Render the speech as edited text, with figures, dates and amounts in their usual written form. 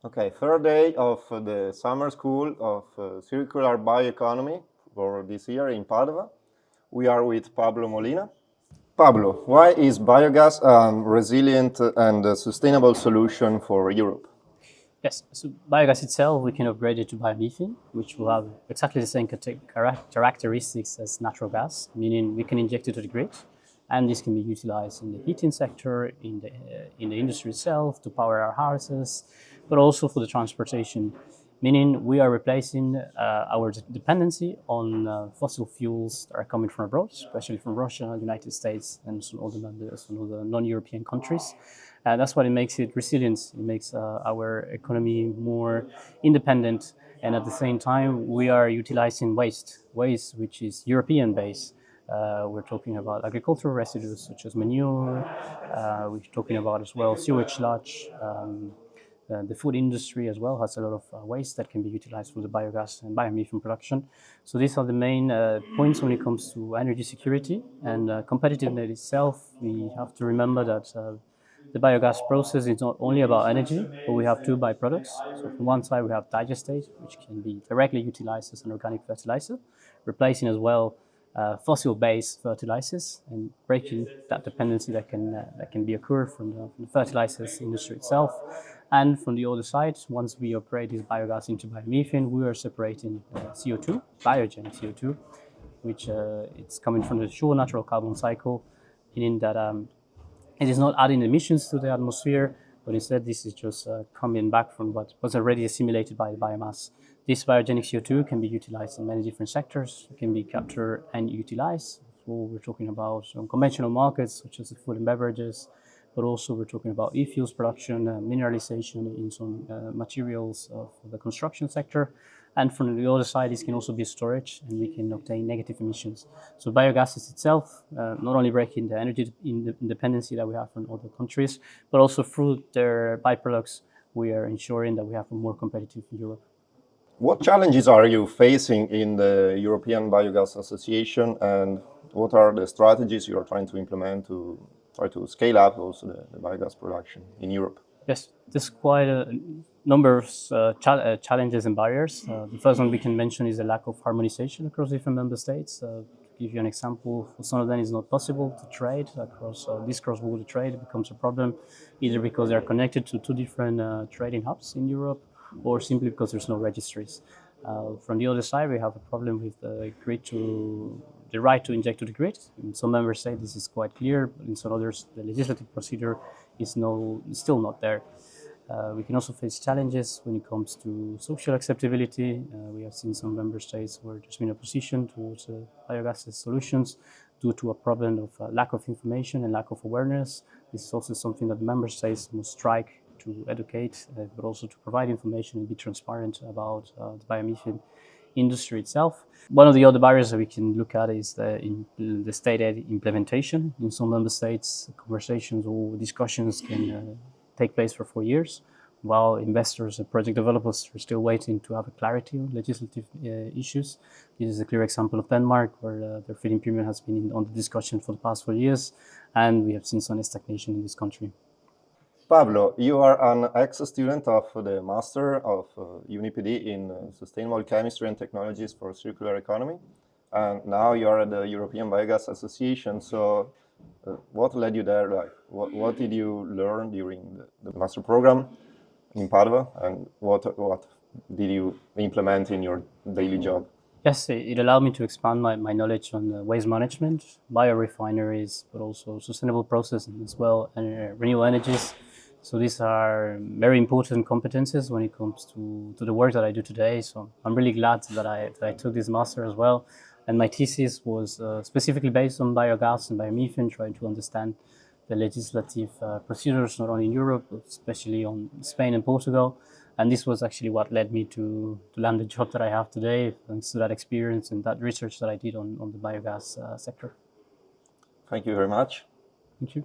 Okay, third day of the summer school of circular bioeconomy for this year in Padua. We are with Pablo Molina. Pablo, why is biogas a resilient and sustainable solution for Europe? Yes, so biogas itself, we can upgrade it to biomethane, which will have exactly the same characteristics as natural gas, meaning we can inject it to the grid, and this can be utilized in the heating sector, in the industry itself, to power our houses, but also for the transportation, meaning we are replacing our dependency on fossil fuels that are coming from abroad, especially from Russia, United States, and some other non-European countries. That's what it makes it resilient. It makes our economy more independent, and at the same time, we are utilizing waste which is European based. We're talking about agricultural residues such as manure. We're talking about as well sewage, sludge. The food industry as well has a lot of waste that can be utilized for the biogas and biomethane production. So these are the main points when it comes to energy security and competitiveness itself. We have to remember that the biogas process is not only about energy, but we have two byproducts. So from one side we have Digestate, which can be directly utilized as an organic fertilizer, replacing as well fossil-based fertilizers and breaking that dependency that can be occurred from the fertilizers industry itself. And from the other side, once we upgrade this biogas into biomethane, we are separating CO2, biogenic CO2, which it's coming from the sure natural carbon cycle, meaning that it is not adding emissions to the atmosphere, but instead this is just coming back from what was already assimilated by the biomass. This biogenic CO2 can be utilized in many different sectors. It can be captured and utilized. So we're talking about some conventional markets, such as the food and beverages, but also we're talking about e-fuels production, mineralization in some materials of the construction sector. And from the other side, this can also be storage, and we can obtain negative emissions. So biogas is itself not only breaking the energy dependency that we have from other countries, but also through their byproducts, we are ensuring that we have a more competitive Europe. What challenges are you facing in the European Biogas Association, and what are the strategies you are trying to implement to try to scale up also the biogas production in Europe? Yes, there's quite a number of challenges and barriers. The first one we can mention is the lack of harmonization across different member states. To give you an example, for some of them it's not possible to trade across this cross-border trade. Becomes a problem either because they're connected to two different trading hubs in Europe, or simply because there's no registries. From the other side, we have a problem with the right to inject to the grid. In some member states, this is quite clear, but in some others, the legislative procedure is still not there. We can also face challenges when it comes to social acceptability. We have seen some member states where there's been opposition towards biogas solutions due to a problem of lack of information and lack of awareness. This is also something that member states must strike to educate, but also to provide information and be transparent about the biomethane industry itself. One of the other barriers that we can look at is the state aid implementation. In some member states, conversations or discussions can take place for 4 years, while investors and project developers are still waiting to have a clarity on legislative issues. This is a clear example of Denmark, where their feed-in premium has been on the discussion for the past 4 years, and we have seen some stagnation in this country. Pablo, you are an ex-student of the Master of Unipd in Sustainable Chemistry and Technologies for Circular Economy, and now you are at the European Biogas Association. So what led you there? Like, what did you learn during the master program in Padua, and what did you implement in your daily job? Yes, it allowed me to expand my knowledge on waste management, biorefineries, but also sustainable processing as well, and renewable energies. So these are very important competences when it comes to the work that I do today. So I'm really glad that I took this master as well. And my thesis was specifically based on biogas and biomethane, trying to understand the legislative procedures, not only in Europe, but especially on Spain and Portugal. And this was actually what led me to land the job that I have today, thanks to that experience and that research that I did on the biogas sector. Thank you very much. Thank you.